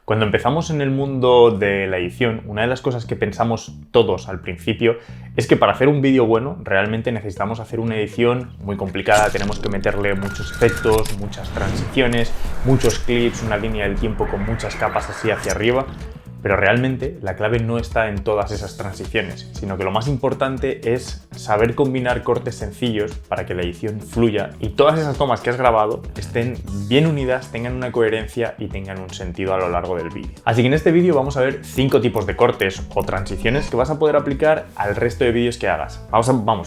Cuando empezamos en el mundo de la edición, una de las cosas que pensamos todos al principio es que para hacer un vídeo bueno realmente necesitamos hacer una edición muy complicada, tenemos que meterle muchos efectos, muchas transiciones, muchos clips, una línea del tiempo con muchas capas así hacia arriba. Pero realmente la clave no está en todas esas transiciones, sino que lo más importante es saber combinar cortes sencillos para que la edición fluya y todas esas tomas que has grabado estén bien unidas, tengan una coherencia y tengan un sentido a lo largo del vídeo. Así que en este vídeo vamos a ver 5 tipos de cortes o transiciones que vas a poder aplicar al resto de vídeos que hagas.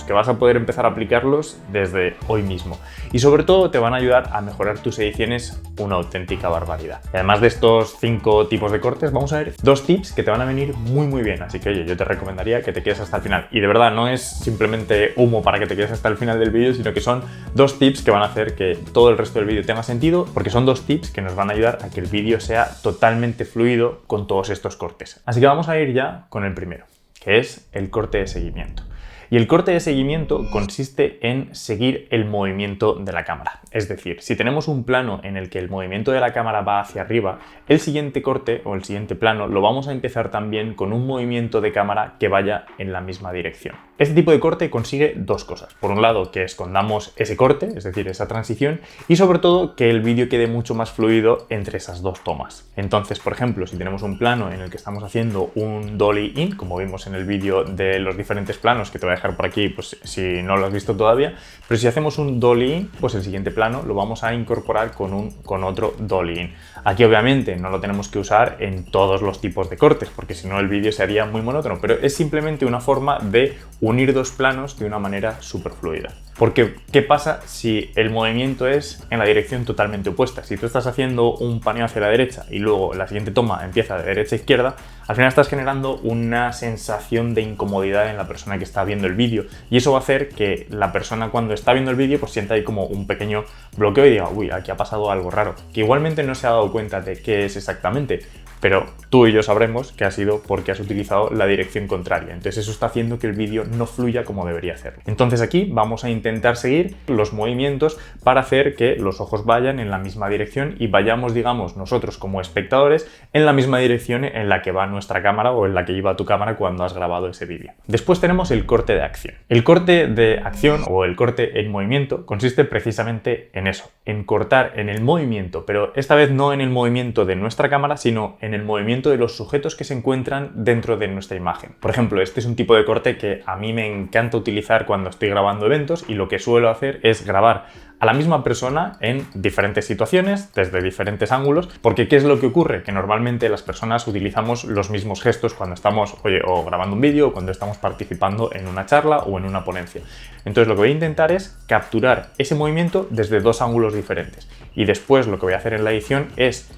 Que vas a poder empezar a aplicarlos desde hoy mismo. Y sobre todo te van a ayudar a mejorar tus ediciones una auténtica barbaridad. Y además de estos 5 tipos de cortes, vamos a ver 2 tips que te van a venir muy bien, así que oye, yo te recomendaría que te quedes hasta el final. Y de verdad, no es simplemente humo para que te quedes hasta el final del vídeo, sino que son 2 tips que van a hacer que todo el resto del vídeo tenga sentido, porque son 2 tips que nos van a ayudar a que el vídeo sea totalmente fluido con todos estos cortes. Así que vamos a ir ya con el primero, que es el corte de seguimiento. Y el corte de seguimiento consiste en seguir el movimiento de la cámara. Es decir, si tenemos un plano en el que el movimiento de la cámara va hacia arriba, el siguiente corte o el siguiente plano lo vamos a empezar también con un movimiento de cámara que vaya en la misma dirección. Este tipo de corte consigue 2 cosas. Por un lado, que escondamos ese corte, es decir, esa transición, y sobre todo que el vídeo quede mucho más fluido entre esas 2 tomas. Entonces, por ejemplo, si tenemos un plano en el que estamos haciendo un dolly in, como vimos en el vídeo de los diferentes planos que te voy a dejar por aquí, pues si no lo has visto todavía, pero si hacemos un dolly in, pues el siguiente plano lo vamos a incorporar con otro dolly in. Aquí obviamente no lo tenemos que usar en todos los tipos de cortes, porque si no el vídeo se haría muy monótono, pero es simplemente una forma de unir 2 planos de una manera súper fluida. Porque, ¿qué pasa si el movimiento es en la dirección totalmente opuesta? Si tú estás haciendo un paneo hacia la derecha y luego la siguiente toma empieza de derecha a izquierda, al final estás generando una sensación de incomodidad en la persona que está viendo el vídeo, y eso va a hacer que la persona cuando está viendo el vídeo pues sienta ahí como un pequeño bloqueo y diga, uy, aquí ha pasado algo raro, que igualmente no se ha dado cuenta de qué es exactamente, pero tú y yo sabremos que ha sido porque has utilizado la dirección contraria. Entonces eso está haciendo que el vídeo no fluya como debería hacerlo. Entonces aquí vamos a intentar seguir los movimientos para hacer que los ojos vayan en la misma dirección y vayamos, digamos, nosotros como espectadores en la misma dirección en la que va nuestra cámara o en la que iba tu cámara cuando has grabado ese vídeo. Después tenemos el corte de acción. El corte de acción o el corte en movimiento consiste precisamente en eso, en cortar en el movimiento, pero esta vez no en el movimiento de nuestra cámara, sino en el movimiento de los sujetos que se encuentran dentro de nuestra imagen. Por ejemplo, este es un tipo de corte que a mí me encanta utilizar cuando estoy grabando eventos, y lo que suelo hacer es grabar a la misma persona en diferentes situaciones, desde diferentes ángulos, porque ¿qué es lo que ocurre? Que normalmente las personas utilizamos los mismos gestos cuando estamos, o grabando un vídeo, o cuando estamos participando en una charla o en una ponencia. Entonces lo que voy a intentar es capturar ese movimiento desde 2 ángulos diferentes. Y después lo que voy a hacer en la edición es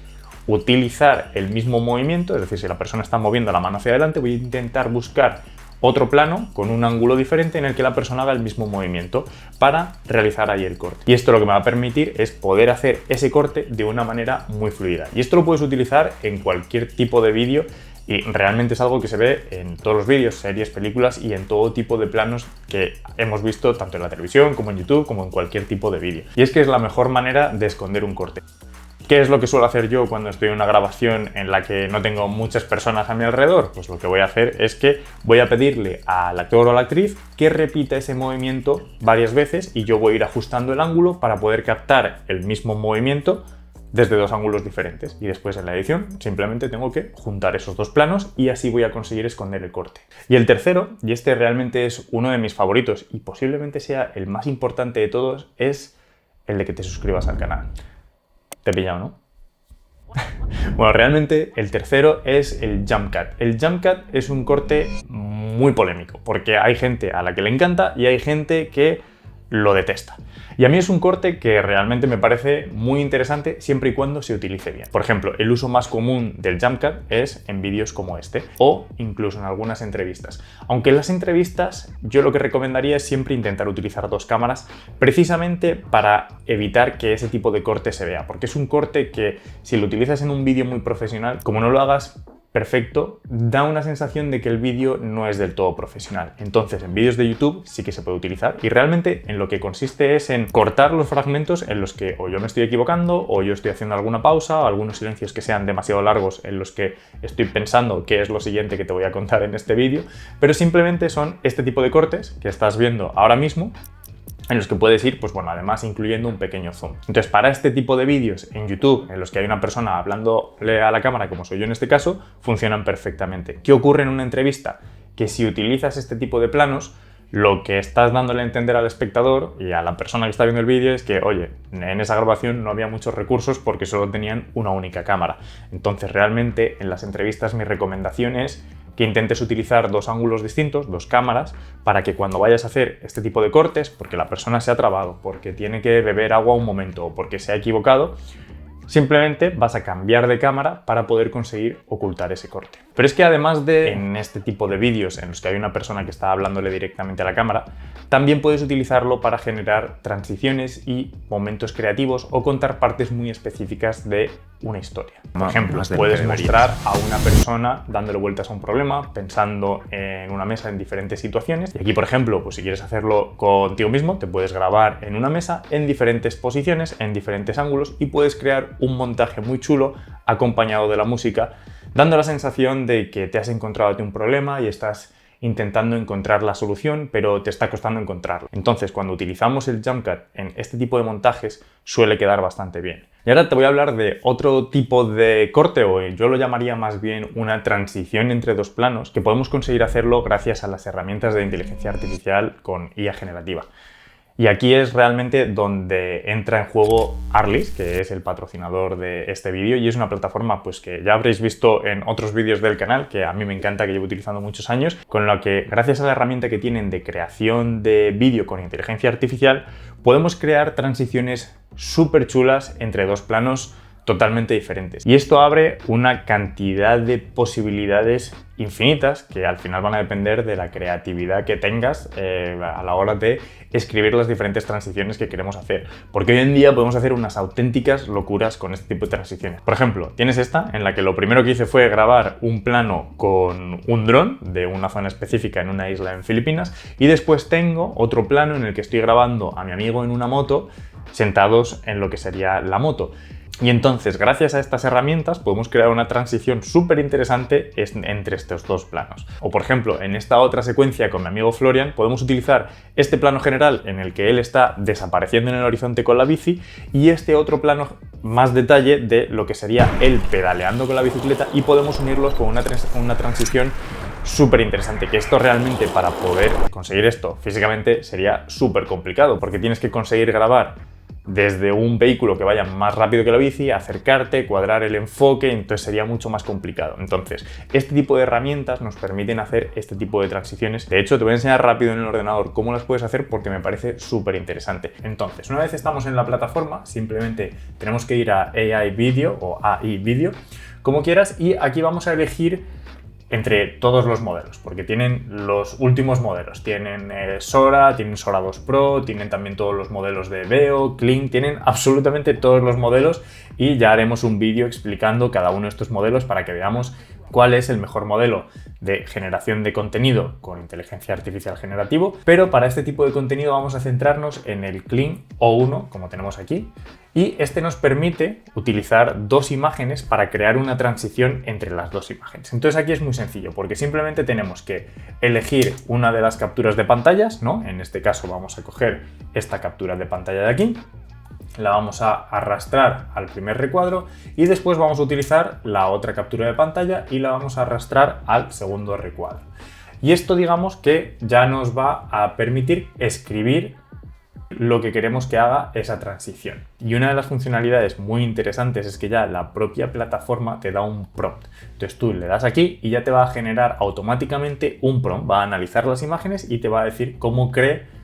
utilizar el mismo movimiento, es decir, si la persona está moviendo la mano hacia adelante, voy a intentar buscar otro plano con un ángulo diferente en el que la persona haga el mismo movimiento para realizar ahí el corte. Y esto lo que me va a permitir es poder hacer ese corte de una manera muy fluida. Y esto lo puedes utilizar en cualquier tipo de vídeo, y realmente es algo que se ve en todos los vídeos, series, películas y en todo tipo de planos que hemos visto tanto en la televisión como en YouTube como en cualquier tipo de vídeo. Y es que es la mejor manera de esconder un corte. ¿Qué es lo que suelo hacer yo cuando estoy en una grabación en la que no tengo muchas personas a mi alrededor? Pues lo que voy a hacer es que voy a pedirle al actor o a la actriz que repita ese movimiento varias veces, y yo voy a ir ajustando el ángulo para poder captar el mismo movimiento desde 2 ángulos diferentes. Y después en la edición simplemente tengo que juntar esos 2 planos y así voy a conseguir esconder el corte. Y el tercero, y este realmente es uno de mis favoritos y posiblemente sea el más importante de todos, es el de que te suscribas al canal. Te he pillado, ¿no? Bueno, realmente el tercero es el jump cut. El jump cut es un corte muy polémico, porque hay gente a la que le encanta y hay gente que lo detesta. Y a mí es un corte que realmente me parece muy interesante siempre y cuando se utilice bien. Por ejemplo, el uso más común del jump cut es en vídeos como este, o incluso en algunas entrevistas. Aunque en las entrevistas yo lo que recomendaría es siempre intentar utilizar 2 cámaras, precisamente para evitar que ese tipo de corte se vea, porque es un corte que si lo utilizas en un vídeo muy profesional, como no lo hagas perfecto, da una sensación de que el vídeo no es del todo profesional. Entonces, en vídeos de YouTube sí que se puede utilizar y realmente en lo que consiste es en cortar los fragmentos en los que o yo me estoy equivocando o yo estoy haciendo alguna pausa o algunos silencios que sean demasiado largos en los que estoy pensando qué es lo siguiente que te voy a contar en este vídeo, pero simplemente son este tipo de cortes que estás viendo ahora mismo, en los que puedes ir, pues bueno, además incluyendo un pequeño zoom. Entonces, para este tipo de vídeos en YouTube, en los que hay una persona hablándole a la cámara, como soy yo en este caso, funcionan perfectamente. ¿Qué ocurre en una entrevista? Que si utilizas este tipo de planos, lo que estás dándole a entender al espectador y a la persona que está viendo el vídeo es que, oye, en esa grabación no había muchos recursos porque solo tenían una única cámara. Entonces, realmente, en las entrevistas mi recomendación es que intentes utilizar dos ángulos distintos, dos cámaras, para que cuando vayas a hacer este tipo de cortes, porque la persona se ha trabado, porque tiene que beber agua un momento o porque se ha equivocado, simplemente vas a cambiar de cámara para poder conseguir ocultar ese corte. Pero es que además de en este tipo de vídeos en los que hay una persona que está hablándole directamente a la cámara, también puedes utilizarlo para generar transiciones y momentos creativos o contar partes muy específicas de una historia. Por ejemplo, puedes mostrar a una persona dándole vueltas a un problema, pensando en una mesa en diferentes situaciones. Y aquí, por ejemplo, pues si quieres hacerlo contigo mismo, te puedes grabar en una mesa en diferentes posiciones, en diferentes ángulos y puedes crear un montaje muy chulo acompañado de la música, dando la sensación de que te has encontrado a ti un problema y estás intentando encontrar la solución, pero te está costando encontrarlo. Entonces, cuando utilizamos el jump cut en este tipo de montajes, suele quedar bastante bien. Y ahora te voy a hablar de otro tipo de corte, o yo lo llamaría más bien una transición entre dos planos, que podemos conseguir hacerlo gracias a las herramientas de inteligencia artificial con IA generativa. Y aquí es realmente donde entra en juego Arlis, que es el patrocinador de este vídeo, y es una plataforma pues que ya habréis visto en otros vídeos del canal, que a mí me encanta, que llevo utilizando muchos años, con la que gracias a la herramienta que tienen de creación de vídeo con inteligencia artificial, podemos crear transiciones súper chulas entre dos planos totalmente diferentes. Y esto abre una cantidad de posibilidades infinitas que al final van a depender de la creatividad que tengas a la hora de escribir las diferentes transiciones que queremos hacer. Porque hoy en día podemos hacer unas auténticas locuras con este tipo de transiciones. Por ejemplo, tienes esta en la que lo primero que hice fue grabar un plano con un dron de una zona específica en una isla en Filipinas, y después tengo otro plano en el que estoy grabando a mi amigo en una moto sentados en lo que sería la moto. Y entonces, gracias a estas herramientas, podemos crear una transición súper interesante entre estos dos planos. O por ejemplo, en esta otra secuencia con mi amigo Florian, podemos utilizar este plano general en el que él está desapareciendo en el horizonte con la bici y este otro plano más detalle de lo que sería él pedaleando con la bicicleta, y podemos unirlos con una transición súper interesante, que esto realmente, para poder conseguir esto físicamente, sería súper complicado, porque tienes que conseguir grabar desde un vehículo que vaya más rápido que la bici, acercarte, cuadrar el enfoque, entonces sería mucho más complicado. Entonces, este tipo de herramientas nos permiten hacer este tipo de transiciones. De hecho, te voy a enseñar rápido en el ordenador cómo las puedes hacer porque me parece súper interesante. Entonces, una vez estamos en la plataforma, simplemente tenemos que ir a AI Video o AI Video, como quieras, y aquí vamos a elegir entre todos los modelos, porque tienen los últimos modelos. Tienen Sora, tienen Sora 2 Pro, tienen también todos los modelos de Veo, Kling, tienen absolutamente todos los modelos, y ya haremos un vídeo explicando cada uno de estos modelos para que veamos cuál es el mejor modelo de generación de contenido con inteligencia artificial generativo. Pero para este tipo de contenido vamos a centrarnos en el Kling O1, como tenemos aquí, y este nos permite utilizar dos imágenes para crear una transición entre las dos imágenes. Entonces aquí es muy sencillo, porque simplemente tenemos que elegir una de las capturas de pantallas, ¿no? En este caso vamos a coger esta captura de pantalla de aquí, la vamos a arrastrar al primer recuadro y después vamos a utilizar la otra captura de pantalla y la vamos a arrastrar al segundo recuadro. Y esto, digamos que ya nos va a permitir escribir lo que queremos que haga esa transición. Y una de las funcionalidades muy interesantes es que ya la propia plataforma te da un prompt. Entonces tú le das aquí y ya te va a generar automáticamente un prompt, va a analizar las imágenes y te va a decir cómo cree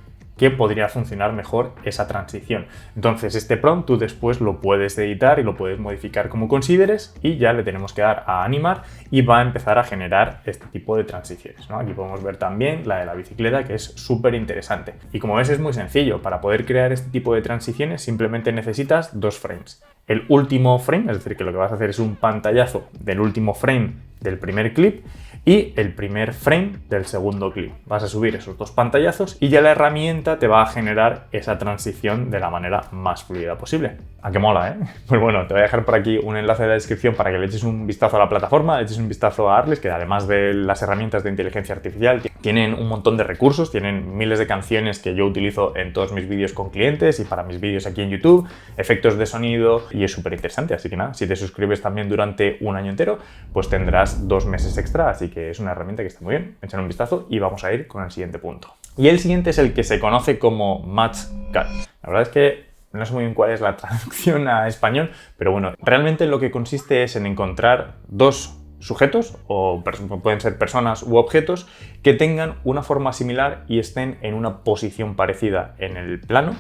que podría funcionar mejor esa transición. Entonces este prompt tú después lo puedes editar y lo puedes modificar como consideres, y ya le tenemos que dar a animar y va a empezar a generar este tipo de transiciones, ¿no? Aquí podemos ver también la de la bicicleta, que es súper interesante. Y como ves, es muy sencillo. Para poder crear este tipo de transiciones simplemente necesitas dos frames. El último frame, es decir, que lo que vas a hacer es un pantallazo del último frame del primer clip y el primer frame del segundo clip. Vas a subir esos dos pantallazos y ya la herramienta te va a generar esa transición de la manera más fluida posible. ¿A qué mola, eh? Pues bueno, te voy a dejar por aquí un enlace de la descripción para que le eches un vistazo a la plataforma, le eches un vistazo a Artlist, que además de las herramientas de inteligencia artificial, tienen un montón de recursos, tienen miles de canciones que yo utilizo en todos mis vídeos con clientes y para mis vídeos aquí en YouTube, efectos de sonido, y es súper interesante. Así que nada, si te suscribes también durante un año entero, pues tendrás 2 meses extra, así que es una herramienta que está muy bien. Échale un vistazo y vamos a ir con el siguiente punto. Y el siguiente es el que se conoce como Match Cut. La verdad es que no sé muy bien cuál es la traducción a español, pero bueno, realmente lo que consiste es en encontrar dos sujetos, o pueden ser personas u objetos, que tengan una forma similar y estén en una posición parecida en el plano,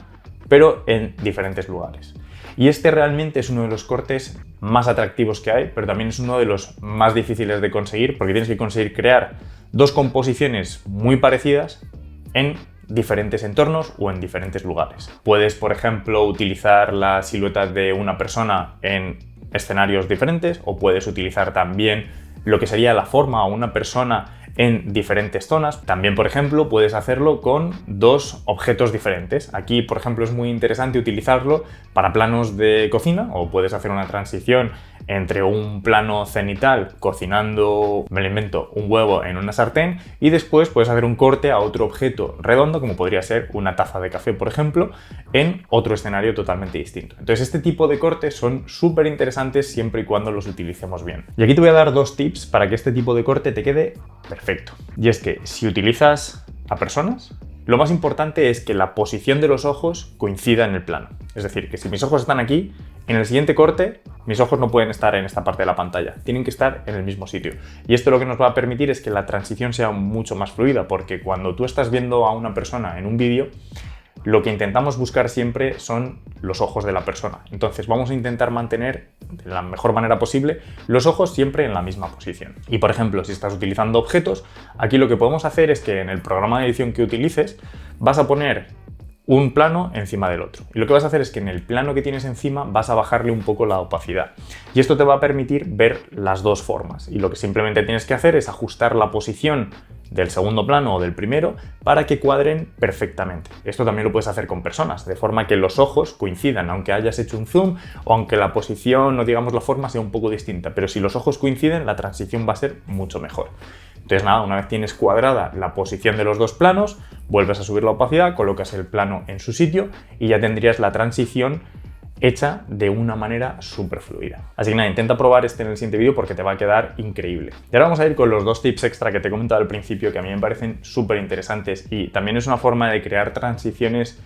pero en diferentes lugares. Y este realmente es uno de los cortes más atractivos que hay, pero también es uno de los más difíciles de conseguir, porque tienes que conseguir crear dos composiciones muy parecidas en diferentes entornos o en diferentes lugares. Puedes, por ejemplo, utilizar la silueta de una persona en escenarios diferentes, o puedes utilizar también lo que sería la forma o una persona en diferentes zonas. También, por ejemplo, puedes hacerlo con dos objetos diferentes. Aquí, por ejemplo, es muy interesante utilizarlo para planos de cocina, o puedes hacer una transición entre un plano cenital cocinando, me lo invento, un huevo en una sartén, y después puedes hacer un corte a otro objeto redondo, como podría ser una taza de café, por ejemplo, en otro escenario totalmente distinto. Entonces, este tipo de cortes son súper interesantes siempre y cuando los utilicemos bien. Y aquí te voy a dar 2 tips para que este tipo de corte te quede perfecto. Y es que si utilizas a personas, lo más importante es que la posición de los ojos coincida en el plano. Es decir, que si mis ojos están aquí, en el siguiente corte, mis ojos no pueden estar en esta parte de la pantalla, tienen que estar en el mismo sitio. Y esto lo que nos va a permitir es que la transición sea mucho más fluida, porque cuando tú estás viendo a una persona en un vídeo, lo que intentamos buscar siempre son los ojos de la persona. Entonces vamos a intentar mantener de la mejor manera posible los ojos siempre en la misma posición. Y por ejemplo, si estás utilizando objetos, aquí lo que podemos hacer es que en el programa de edición que utilices vas a poner un plano encima del otro. Y lo que vas a hacer es que en el plano que tienes encima vas a bajarle un poco la opacidad. Y esto te va a permitir ver las dos formas. Y lo que simplemente tienes que hacer es ajustar la posición del segundo plano o del primero para que cuadren perfectamente. Esto también lo puedes hacer con personas, de forma que los ojos coincidan, aunque hayas hecho un zoom o aunque la posición o digamos la forma sea un poco distinta. Pero si los ojos coinciden, la transición va a ser mucho mejor. Entonces nada, una vez tienes cuadrada la posición de los dos planos, vuelves a subir la opacidad, colocas el plano en su sitio y ya tendrías la transición hecha de una manera súper fluida. Así que nada, intenta probar este en el siguiente vídeo porque te va a quedar increíble. Y ahora vamos a ir con los 2 tips extra que te he comentado al principio, que a mí me parecen súper interesantes y también es una forma de crear transiciones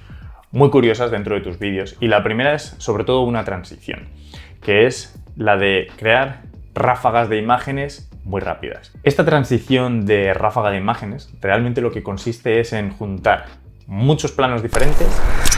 muy curiosas dentro de tus vídeos. Y la primera es sobre todo una transición, que es la de crear ráfagas de imágenes muy rápidas. Esta transición de ráfaga de imágenes realmente lo que consiste es en juntar muchos planos diferentes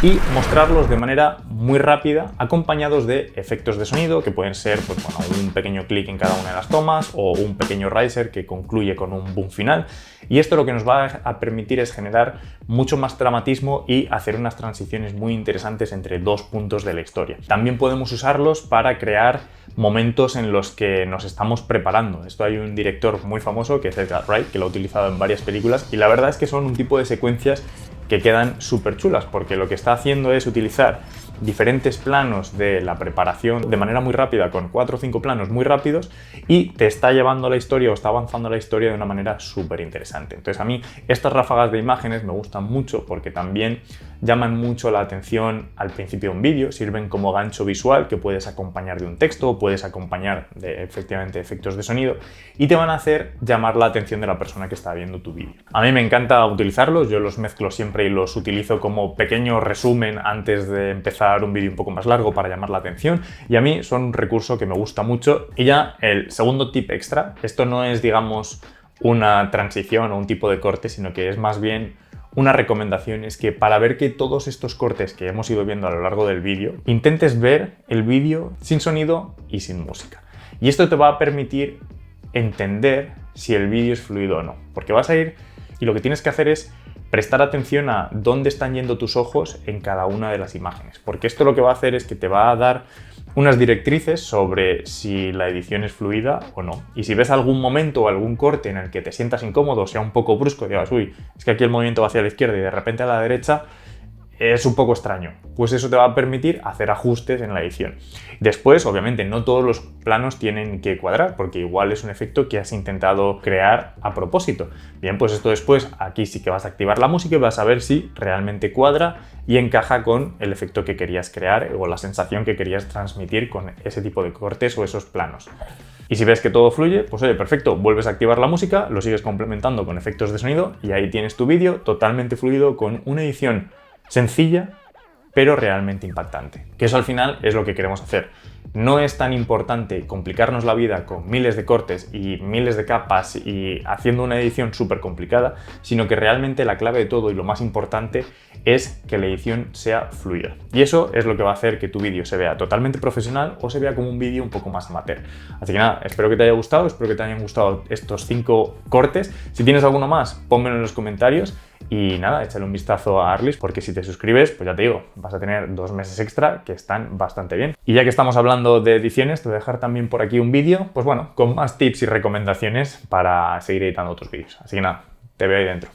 y mostrarlos de manera muy rápida, acompañados de efectos de sonido que pueden ser pues, bueno, un pequeño clic en cada una de las tomas o un pequeño riser que concluye con un boom final. Y esto lo que nos va a permitir es generar mucho más dramatismo y hacer unas transiciones muy interesantes entre dos puntos de la historia. También podemos usarlos para crear momentos en los que nos estamos preparando. Esto hay un director muy famoso que es Edgar Wright, que lo ha utilizado en varias películas y la verdad es que son un tipo de secuencias que quedan súper chulas porque lo que está haciendo es utilizar diferentes planos de la preparación de manera muy rápida, con 4 o 5 planos muy rápidos, y te está llevando la historia o está avanzando la historia de una manera súper interesante. Entonces a mí estas ráfagas de imágenes me gustan mucho porque también llaman mucho la atención al principio de un vídeo, sirven como gancho visual que puedes acompañar de un texto o puedes acompañar de efectivamente efectos de sonido y te van a hacer llamar la atención de la persona que está viendo tu vídeo. A mí me encanta utilizarlos, yo los mezclo siempre y los utilizo como pequeño resumen antes de empezar un vídeo un poco más largo para llamar la atención y a mí son un recurso que me gusta mucho. Y ya el segundo tip extra, esto no es digamos una transición o un tipo de corte, sino que es más bien una recomendación, es que para ver que todos estos cortes que hemos ido viendo a lo largo del vídeo, intentes ver el vídeo sin sonido y sin música. Y esto te va a permitir entender si el vídeo es fluido o no, porque vas a ir y lo que tienes que hacer es prestar atención a dónde están yendo tus ojos en cada una de las imágenes, porque esto lo que va a hacer es que te va a dar unas directrices sobre si la edición es fluida o no. Y si ves algún momento o algún corte en el que te sientas incómodo, sea un poco brusco, digas, uy, es que aquí el movimiento va hacia la izquierda y de repente a la derecha, es un poco extraño, pues eso te va a permitir hacer ajustes en la edición. Después, obviamente, no todos los planos tienen que cuadrar, porque igual es un efecto que has intentado crear a propósito. Bien, pues esto después, aquí sí que vas a activar la música y vas a ver si realmente cuadra y encaja con el efecto que querías crear o la sensación que querías transmitir con ese tipo de cortes o esos planos. Y si ves que todo fluye, pues oye, perfecto, vuelves a activar la música, lo sigues complementando con efectos de sonido y ahí tienes tu vídeo totalmente fluido con una edición sencilla, pero realmente impactante. Que eso al final es lo que queremos hacer. No es tan importante complicarnos la vida con miles de cortes y miles de capas y haciendo una edición súper complicada, sino que realmente la clave de todo y lo más importante es que la edición sea fluida. Y eso es lo que va a hacer que tu vídeo se vea totalmente profesional o se vea como un vídeo un poco más amateur. Así que nada, espero que te haya gustado, espero que te hayan gustado estos 5 cortes. Si tienes alguno más, pónmelo en los comentarios. Y nada, échale un vistazo a Artlist porque si te suscribes, pues ya te digo, vas a tener 2 meses extra que están bastante bien. Y ya que estamos hablando de ediciones, te voy a dejar también por aquí un vídeo, pues bueno, con más tips y recomendaciones para seguir editando otros vídeos. Así que nada, te veo ahí dentro.